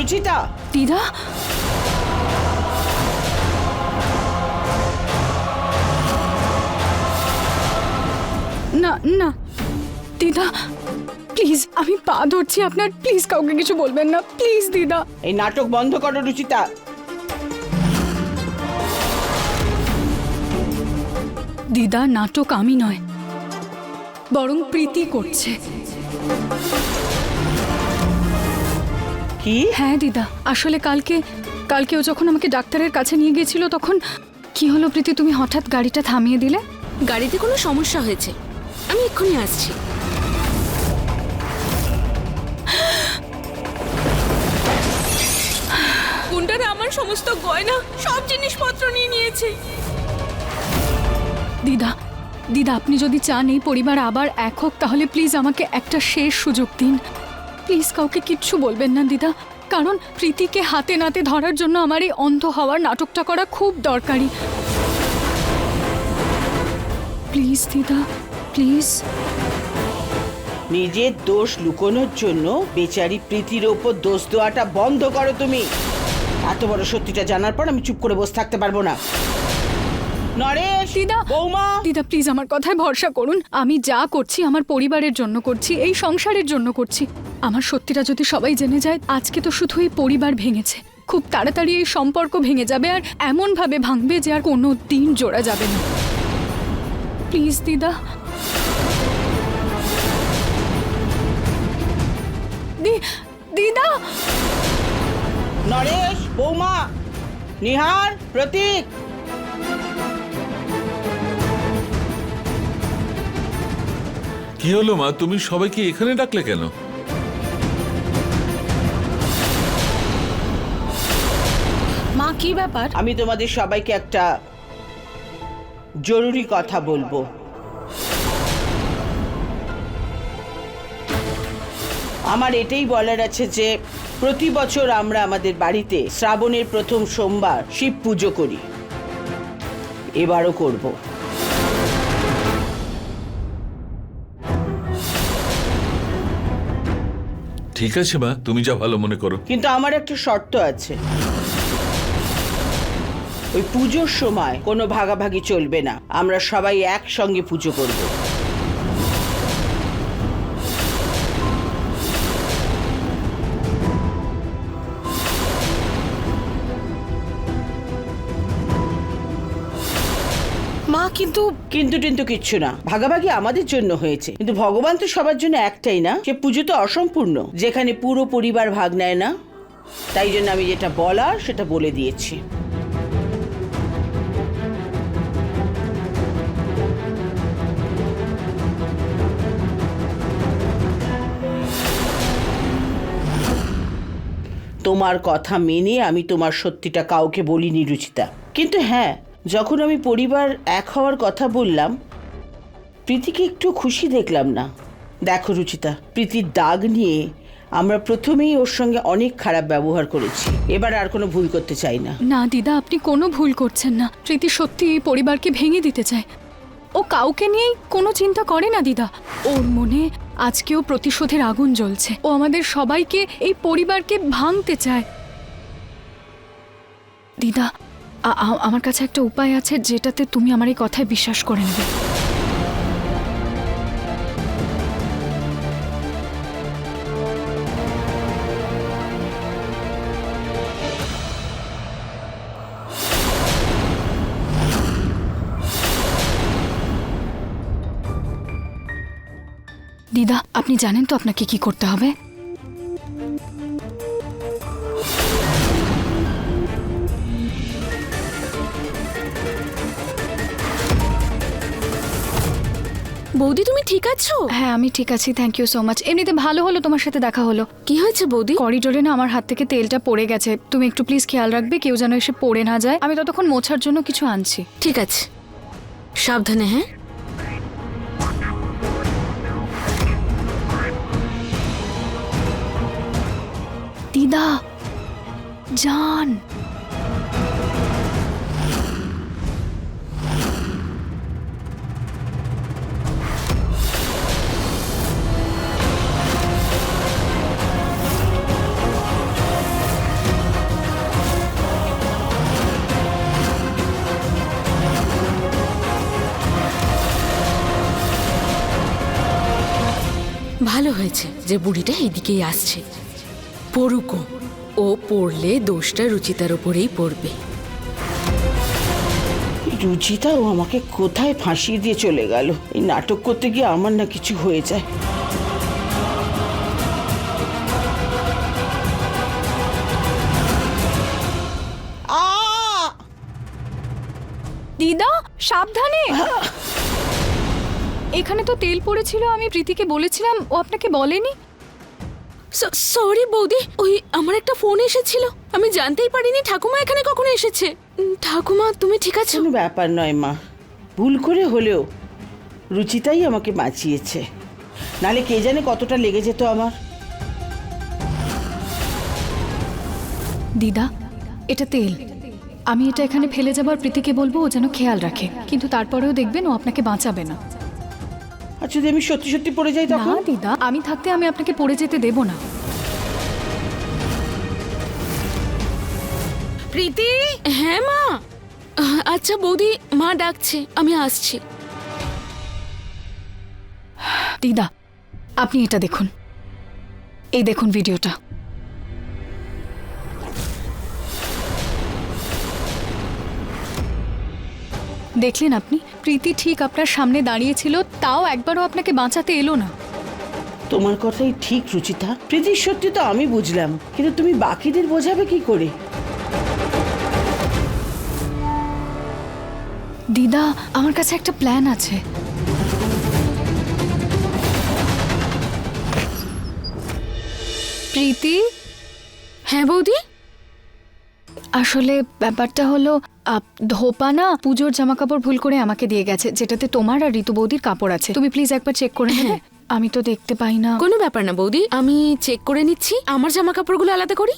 রুচিতা, দিদা, না না দিদা, প্লিজ আমি পা ধরছি আপনার, প্লিজ কাউকে কিছু বলবেন না, প্লিজ দিদা। এই নাটক বন্ধ করো রুচিতা। দিদা, নাটক আমি নয়, বরং প্রীতি করছে। কি? হ্যাঁ দিদা, আসলে কালকে ও যখন আমাকে ডাক্তারের কাছে নিয়ে গিয়েছিল তখন কি হলো প্রীতি, তুমি হঠাৎ গাড়িটা থামিয়ে দিলে? গাড়িতে কোনো সমস্যা হয়েছে, আমি এক্ষুনি আসছি। গুন্ডারা আমার সমস্ত গয়না সব জিনিসপত্র নিয়ে নিয়েছে। দিদা, দিদা আপনি যদি চান এই পরিবার আবার এক হোক তাহলে প্লিজ আমাকে একটা শেষ সুযোগ দিন। প্লিজ কাউকে কিচ্ছু বলবেন না দিদা, কারণ প্রীতিকে হাতে নাতে ধরার জন্য আমার এই অন্ধ হওয়ার নাটকটা করা খুব দরকারি। প্লিজ দিদা, প্লিজ। নিজের দোষ লুকোনোর জন্য বেচারি প্রীতির ওপর দোষ দেওয়াটা বন্ধ করো তুমি। এত বড় সত্যিটা জানার পর আমি চুপ করে বসে থাকতে পারবো না। নরেশ, দিদা, বৌমা, দিদা প্লিজ আমার কথায় ভরসা করুন। আমি যা করছি আমার পরিবারের জন্য করছি, এই সংসারের জন্য করছি। আমার সত্যিটা যদি সবাই জেনে যায়, আজকে তো শুধু এই পরিবার ভেঙেছে, খুব তাড়াতাড়ি এই সম্পর্ক ভেঙে যাবে, আর এমন ভাবে ভাঙবে যে আর কোনো দিন জোড়া যাবে না। প্লিজ দিদা। দিদা। নরেশ, বৌমা, নিহার, প্রতীক, কি হলো মা, তুমি সবাইকে এখানে ডাকলে কেন? মা কি ব্যাপার? আমি তোমাদের সবাইকে একটা জরুরি কথা বলবো। আমার এটাই বলার আছে যে প্রতি বছর আমরা আমাদের বাড়িতে শ্রাবণের প্রথম সোমবার শিব পুজো করি, এবারও করব। ঠিক আছে মা, তুমি যা ভালো মনে করো। কিন্তু আমার একটা শর্ত আছে, ওই পুজোর সময় কোনো ভাগাভাগি চলবে না, আমরা সবাই একসঙ্গে পুজো করব। মা কিন্তু কিন্তু কিচ্ছু না, ভাগাভাগি আমাদের জন্য হয়েছে, কিন্তু ভগবান তো সবার জন্য একটাই না, সে পুজো তো অসম্পূর্ণ যেখানে পুরো পরিবার ভাগ নেয় না। তাই জন্য আমি যেটা বলার সেটা বলে দিয়েছি। তোমার কথা মেনে আমি তোমার সত্যিটা কাউকে বলিনি রুচিতা, কিন্তু হ্যাঁ, যখন আমি পরিবার এক হওয়ার কথা বললাম প্রীতিকে একটু খুশি দেখলাম না। দেখো রুচিতা, প্রীতির দাগ নিয়ে আমরা প্রথমেই ওর সঙ্গে অনেক খারাপ ব্যবহার করেছি, এবার আর কোনো ভুল করতে চাই না। না দিদা, আপনি কোনো ভুল করছেন না। প্রীতি সত্যি এই পরিবারকে ভেঙে দিতে চায়, ও কাউকে নিয়েই কোনো চিন্তা করে না দিদা। ওর মনে আজকেও প্রতিশোধের আগুন জ্বলছে, ও আমাদের সবাইকে, এই পরিবারকে ভাঙতে চায়। দিদা, আমার কাছে একটা উপায় আছে যেটাতে তুমি আমার এই কথায় বিশ্বাস করে নেবে। দিদা, আপনি জানেন তো আপনাকে কি করতে হবে? বৌদি তুমি ঠিক আছো? হ্যাঁ আমি ঠিক আছি, থ্যাংক ইউ সো মাচ। এমনিতে ভালো হলো তোমার সাথে দেখা হলো। কি হয়েছে বৌদি? করিডোরে না আমার হাত থেকে তেলটা পড়ে গেছে, তুমি একটু প্লিজ খেয়াল রাখবে, কেউ যেন এসে পড়ে না যায়। আমি ততক্ষণ মোছার জন্য কিছু আনছি। ঠিক আছে, সাবধানে। হ্যাঁ দিদা জান। ভালো হয়েছে যে বুড়িটা এইদিকেই আসছে। পড়ুকো, ও পড়লে দোষটা রুচিতার ওপরেই পড়বে। রুচিতাও আমাকে কোথায় ফাঁসিয়ে দিয়ে চলে গেল। এই নাটক করতে গিয়ে আমার না কিছু হয়ে যায়। দিদা সাবধানে। এখানে তো তেল পড়েছিল, আমি প্রীতিকে বলেছিলাম, ও আপনাকে বলেনি? সরি বৌদি, ওই আমার একটা ফোন এসেছিল, আমি জানতেই পারিনি ঠাকুমা এখানে কখনো এসেছে। ঠাকুমা তুমি ঠিক আছো? কোনো ব্যাপার নয় মা, ভুল করে হলেও রুচিতাই আমাকে বাঁচিয়েছে, নালে কে জানে কতটা লেগে যেত আমার। দিদা এটা তেল, আমি এটা এখানে ফেলে যাবার প্রীতিকে বলবো ও যেন খেয়াল রাখে, কিন্তু তারপরেও দেখবেন ও আপনাকে বাঁচাবে না। আর যদি আমি সত্যি সত্যি পড়ে যাই না তখন? দিদা, আমি থাকতে আমি আপনাকে পড়ে যেতে দেব না। প্রীতি। হ্যাঁ মা। আচ্ছা বৌদি, মা ডাকছে, আমি আসছি। দিদা আপনি এটা দেখুন, এই দেখুন ভিডিওটা। দেখলেন আপনি, প্রীতি ঠিক আপনার সামনে দাঁড়িয়েছিল, তাও একবারও আপনাকে বাঁচাতে এলো না। তোমার কথাই ঠিক রুচিতা, প্রীতির সত্যি তো আমি বুঝলাম, কিন্তু তুমি বাকিদের বোঝাবে কি করে? দিদা আমার কাছে একটা প্ল্যান আছে। প্রীতি। হ্যাঁ বৌদি। আসলে ব্যাপারটা হলো ধোপা না পুজোর জামা কাপড় ভুল করে আমাকে দিয়ে গেছে, যেটাতে তোমার আর ঋতু বৌদির কাপড় আছে। তুমি প্লিজ একবার চেক করে নেবে। আমি তো দেখতে পাই না। কোনো ব্যাপার না বৌদি, আমি চেক করে নিচ্ছি। আমার জামা কাপড়গুলো আলাদা করি।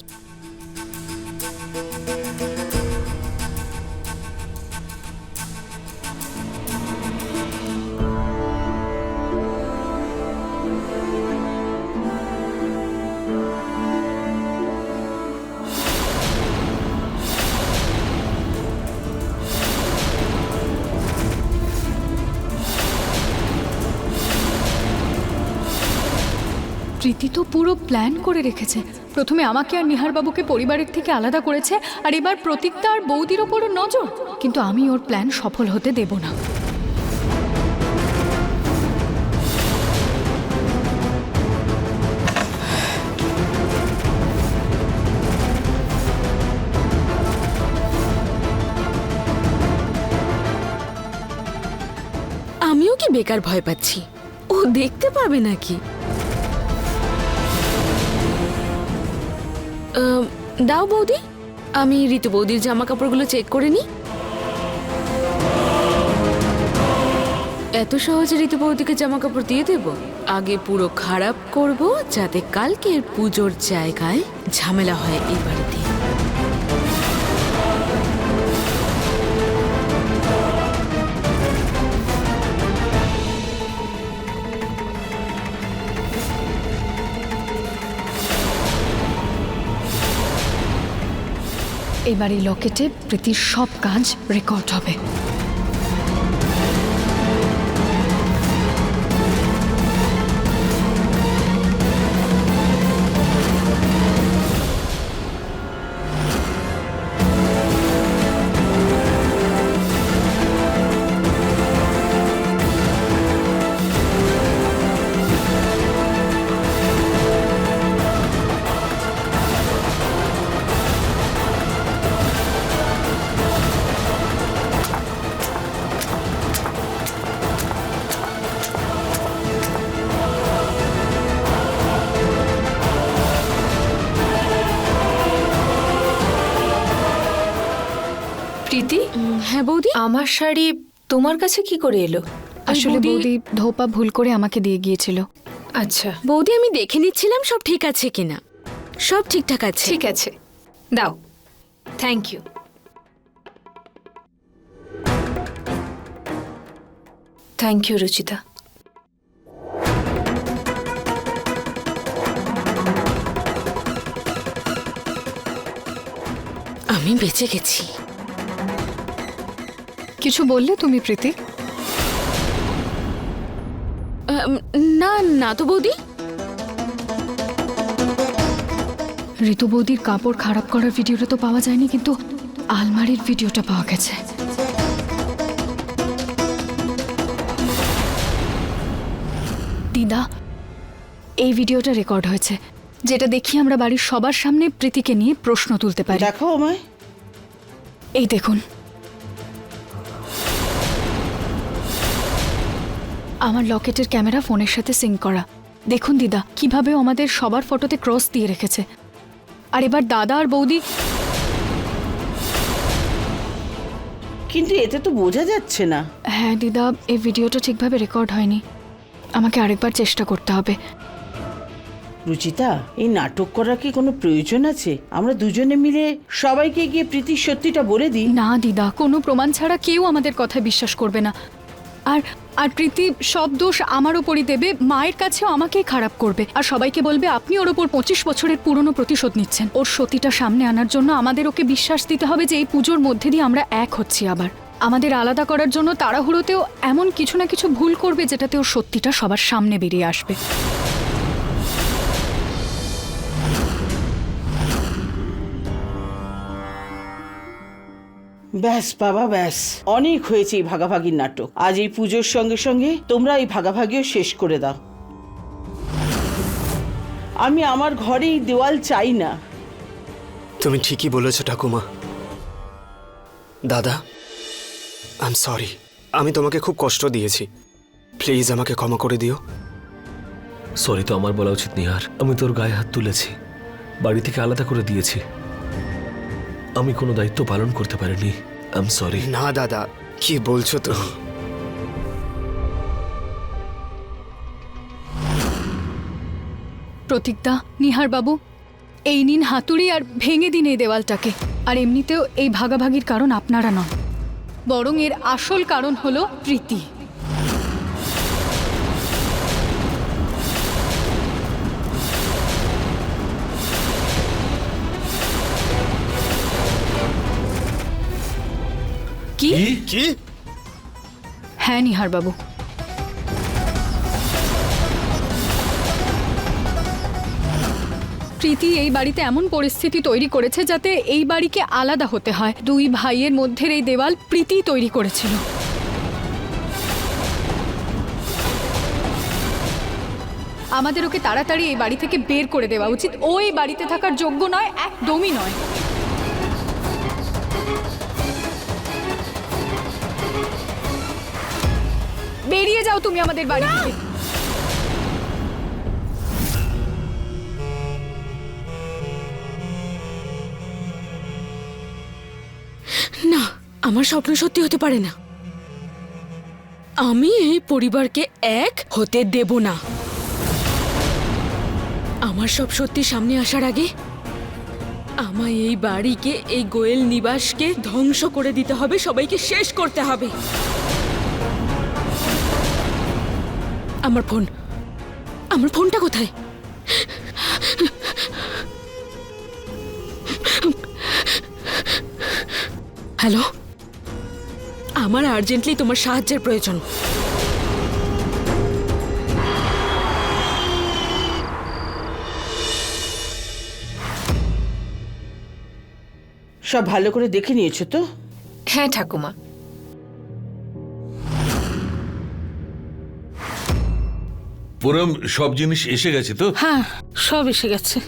প্রীতি তো পুরো প্ল্যান করে রেখেছে। প্রথমে আমাকে আর নিহার বাবুকে পরিবারের থেকে আলাদা করেছে, আর এবার প্রতীকটা আর বৌদির ওপরও নজর। কিন্তু আমি ওর প্ল্যান সফল হতে দেব না। আমিও কি বেকার ভয় পাচ্ছি? ও দেখতে পাবে নাকি? দাও বৌদি, আমি ঋতু বৌদির জামা কাপড়গুলো চেক করে নিই। এত সহজে ঋতু বৌদিকে জামা কাপড় দিয়ে দেব? আগে পুরো খারাপ করব, যাতে কালকের পুজোর জায়গায় ঝামেলা হয় এই বাড়িতে। এবার এই লকেটে প্রীতির সব কাজ রেকর্ড হবে। প্রীতি, হ্যাঁ বৌদি। আমার শাড়ি তোমার কাছে কি করে এলো? আসলে বৌদি ধোপা ভুল করে আমাকে দিয়ে গিয়েছিল। আচ্ছা বৌদি, আমি দেখে নিচ্ছিলাম সব ঠিক আছে কিনা। সব ঠিকঠাক আছে। ঠিক আছে, দাও। Thank you. Thank you Ruchita. আমি বেঁচে গেছি। কিছু বললে তুমি প্রীতি? না না তো বৌদি। ঋতু বৌদির কাপড় খারাপ করার ভিডিওটা তো পাওয়া যায়নি, কিন্তু আলমারির ভিডিওটা পাওয়া গেছে। দিদা, এই ভিডিওটা রেকর্ড হয়েছে, যেটা দেখি আমরা বাড়ির সবার সামনে প্রীতিকে নিয়ে প্রশ্ন তুলতে পারি। দেখাও আমায়। এই দেখুন, আমার লকেটের ক্যামেরা ফোনের সাথে সিঙ্ক করা। দেখুন দিদা, কিভাবে ও আমাদের সবার ফটোতে ক্রস দিয়ে রেখেছে। আর এবার দাদা আর বৌদি। কিন্তু এতে তো বোঝা যাচ্ছে না। হ্যাঁ দিদা, এই ভিডিওটা ঠিকভাবে রেকর্ড হয়নি, আমাকে আরেকবার চেষ্টা করতে হবে। রুচিতা, এই নাটক করার কি কোনো প্রয়োজন আছে? আমরা দুজনে মিলে সবাইকে গিয়ে প্রীতির সত্যিটা বলে দিই। না দিদা, কোনো প্রমাণ ছাড়া কেউ আমাদের কথা বিশ্বাস করবে না। আর আর প্রীতি সব দোষ আমার ওপরই দেবে, মায়ের কাছেও আমাকেই খারাপ করবে, আর সবাইকে বলবে আপনি ওর ওপর 25 বছরের পুরনো প্রতিশোধ নিচ্ছেন। ওর সতীটা সামনে আনার জন্য আমাদের ওকে বিশ্বাস দিতে হবে যে এই পুজোর মধ্যে দিয়ে আমরা এক হচ্ছি। আবার আমাদের আলাদা করার জন্য তাড়াহুড়োতেও এমন কিছু না কিছু ভুল করবে যেটাতে ওর সত্যিটা সবার সামনে বেরিয়ে আসবে। ব্যাস বাবা, ব্যাস, অনেক হয়েছে এই ভাগাভাগির নাটক। আজ এই পুজোর সঙ্গে সঙ্গে তোমরা এই ভাগাভাগিও শেষ করে দাও। আমি আমার ঘরে এই দেওয়াল চাই না। তুমি ঠিকই বলেছ ঠাকুমা। দাদা, আই এম সরি, আমি তোমাকে খুব কষ্ট দিয়েছি, প্লিজ আমাকে ক্ষমা করে দিও। সরি তো আমার বলা উচিত নিহার, আমি তোর গায়ে হাত তুলেছি, বাড়ি থেকে আলাদা করে দিয়েছি, আমি কোনো দায়িত্ব পালন করতে পারিনি। I am sorry. না দাদা, কি বলছো তো? প্রতীকদা, নিহার বাবু, এই নিন হাতুড়ি আর ভেঙে দিন এই দেওয়ালটাকে। আর এমনিতেও এই ভাগাভাগির কারণ আপনারা নন, বরং এর আসল কারণ হলো প্রীতি। কি? কি? হ্যাঁ নিহার বাবু, প্রীতি এই বাড়িতে এমন পরিস্থিতি তৈরি করেছে যাতে এই বাড়িকে আলাদা হতে হয়। দুই ভাইয়ের মধ্যে এই দেওয়াল প্রীতি তৈরি করেছিল। আমাদের ওকে তাড়াতাড়ি এই বাড়ি থেকে বের করে দেওয়া উচিত। ও এই বাড়িতে থাকার যোগ্য নয়, একদমই নয়। বেরিয়ে যাও তুমি আমাদের বাড়ি থেকে। না, আমার স্বপ্ন সত্যি হতে পারে না। আমি এই পরিবারকে এক হতে দেব না। আমার সব সত্যি সামনে আসার আগে আমায় এই বাড়িকে, এই গোয়েল নিবাসকে ধ্বংস করে দিতে হবে, সবাইকে শেষ করতে হবে। আমার ফোনটা কোথায়? হ্যালো, আমার আর্জেন্টলি তোমার সাহায্যের প্রয়োজন। সব ভালো করে দেখে নিয়েছো তো? হ্যাঁ ঠাকুমা। পুরম সব জিনিস এসে গেছে তো? হ্যাঁ, সব এসে গেছে।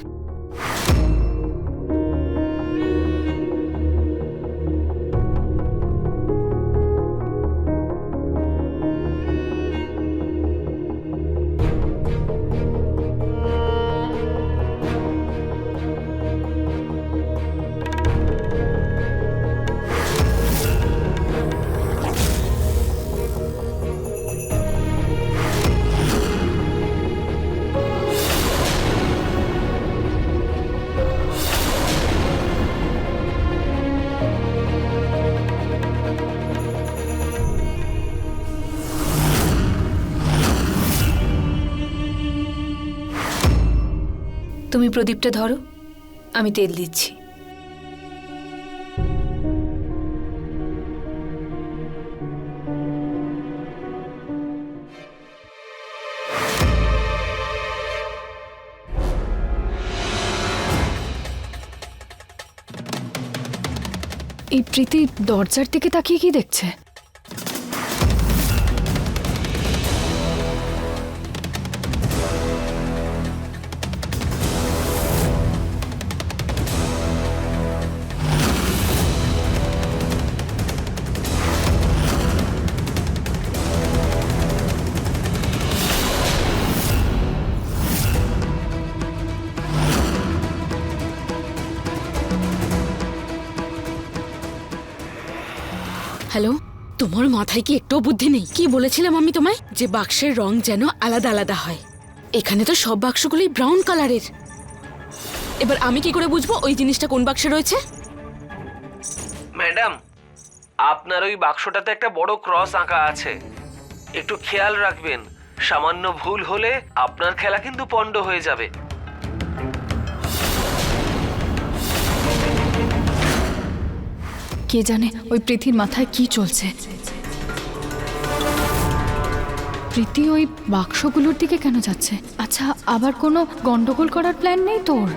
তুমি প্রদীপটা ধরো, আমি তেল দিচ্ছি। এই প্রীতি দরজার দিকে তাকিয়ে কি দেখছে? হ্যালো, তোমার মাথায় কি একটু বুদ্ধি নেই? কি বলেছিলাম আমি তোমায়, যে বাক্সের রং যেন আলাদা আলাদা হয়। এখানে তো সব বাক্সগুলোই ব্রাউন কালারের। এবার আমি কি করে বুঝবো ওই জিনিসটা কোন বাক্সে রয়েছে? ম্যাডাম, আপনার ওই বাক্সটাতে একটা বড় ক্রস আঁকা আছে, একটু খেয়াল রাখবেন। সামান্য ভুল হলে আপনার খেলা কিন্তু পণ্ড হয়ে যাবে। কে জানে ওই প্রীতির মাথায় কি চলছে। প্রীতি ওই বাক্সগুলোর দিকে কেন যাচ্ছে? আচ্ছা, আবার কোনো গন্ডগোল করার প্ল্যান নেই তোর?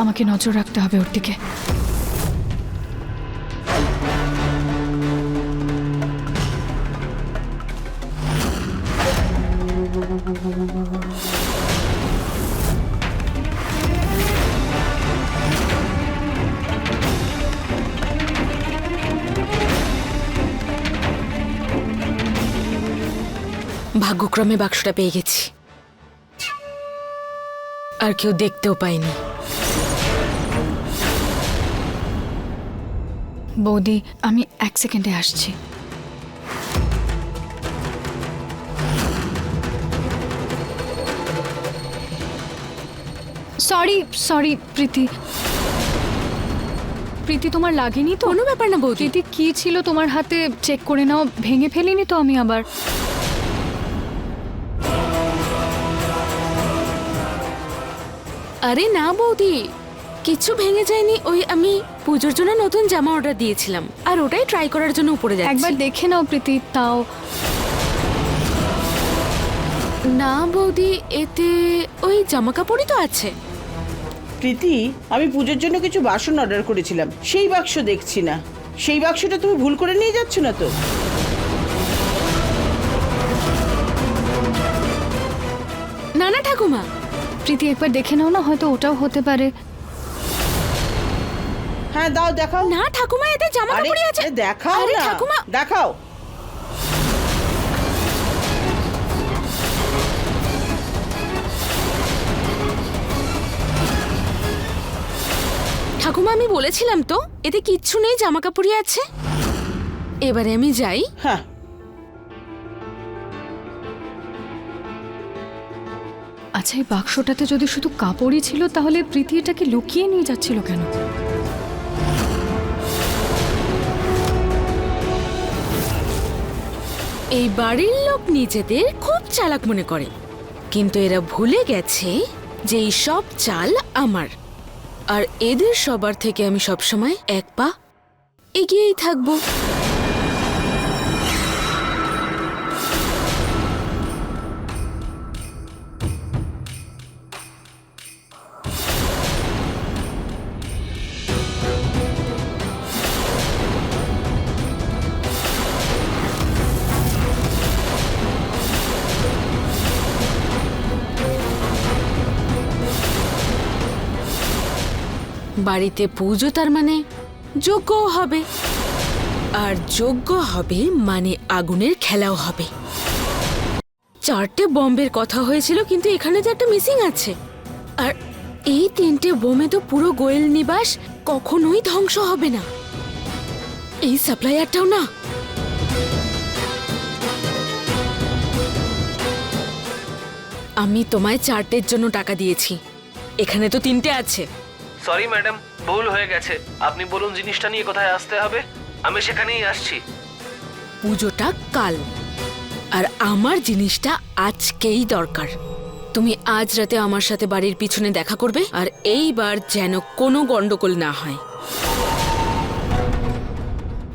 আমাকে নজর রাখতে হবে ওর দিকে। ভাগ্যক্রমে বাক্সটা পেয়ে গেছি, আর কেউ দেখতেও পায়নি। বৌদি, আমি 1 সেকেন্ডে আসছি। সরি সরি প্রীতি। প্রীতি, তোমার লাগেনি তো? কোনো ব্যাপার না বৌদি। প্রীতি, কি ছিল তোমার হাতে? চেক করে নাও, ভেঙে ফেলিনি তো আমি আবার? আরে না বৌদি, কিছু ভেঙে যায়নি। ওই আমি পুজোর জন্য নতুন জামা অর্ডার দিয়েছিলাম, আর ওটাই ট্রাই করার জন্য উপরে যাচ্ছি। একবার দেখে নাও প্রীতি, তাও। না বৌদি, এতে ওই জামা কাপড়ই তো আছে। প্রীতি, আমি পুজোর জন্য কিছু বাসন অর্ডার করেছিলাম, সেই বাক্স দেখছি না। সেই বাক্সটা তুমি ভুল করে নিয়ে যাচ্ছ না তো? না না ঠাকুমা, প্রীতি, একবার দেখে নাও না, হয়তো ওটাও হতে পারে। হ্যাঁ দাও, দেখাও। না ঠাকুমা, এতে জামা আরে, কাপড়ই আছে। আরে দেখাও আরে না, ঠাকুমা। দেখাও। ঠাকুমা, আমি বলেছিলাম তো এতে কিচ্ছু নেই, জামা কাপড়ই আছে। এবারে আমি যাই। হ্যাঁ, আচ্ছা, এই বাক্সটাতে যদি শুধু কাপড়ই ছিল, তাহলে প্রীতি এটাকে লুকিয়ে নিয়ে যাচ্ছিল কেন? এই বাড়ির লোক নিজেদের খুব চালাক মনে করে, কিন্তু এরা ভুলে গেছে যে এই সব চাল আমার, আর এদের সবার থেকে আমি সবসময় এক পা এগিয়েই থাকবো। বাড়িতে পুজো, তার মানে যজ্ঞ হবে, আর যজ্ঞ হবে মানে আগুনের খেলাও হবে। 4টে বম্বের কথা হয়েছিল, কিন্তু এখানে যে একটা মিসিং আছে। আর এই 3টে বোমে তো পুরো গোয়েল নিবাস কখনোই ধ্বংস হবে না। এই সাপ্লায়ারটাও না। আমি তোমায় 4টের জন্য টাকা দিয়েছি, এখানে তো 3টে আছে। সরি ম্যাডাম, ভুল হয়ে গেছে। আপনি বলুন জিনিসটা নিয়ে কোথায় আসতে হবে, আমি সেখানেই আসছি। পুজোটা কাল, আর আমার জিনিসটা আজকেই দরকার। তুমি আজ রাতে আমার সাথে বাড়ির পিছনে দেখা করবে, আর এইবার যেন কোনো গন্ডগোল না হয়।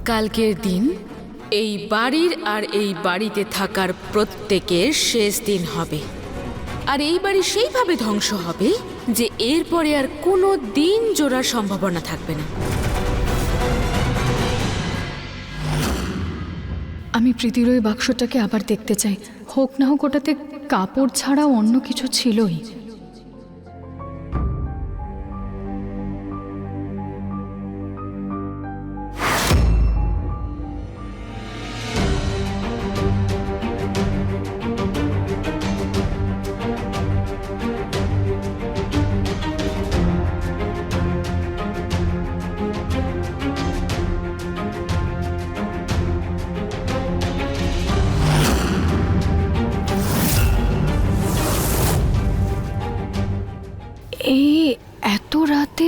কালকের দিন এই বাড়ির আর এই বাড়িতে থাকার প্রত্যেকের শেষ দিন হবে, আর এই বাড়ি সেইভাবে ধ্বংস হবে যে এরপরে আর কোনো দিন জোড়ার সম্ভাবনা থাকবে না। আমি প্রীতির ওই বাক্সটাকে আবার দেখতে চাই, হোক না হোক ওটাতে কাপড় ছাড়াও অন্য কিছু ছিলই। এই এত রাতে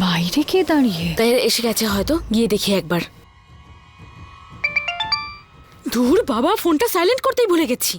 বাইরে কে দাঁড়িয়ে? তাই এসে গেছে হয়তো, গিয়ে দেখি একবার। ধুর বাবা, ফোনটা সাইলেন্ট করতেই ভুলে গেছি।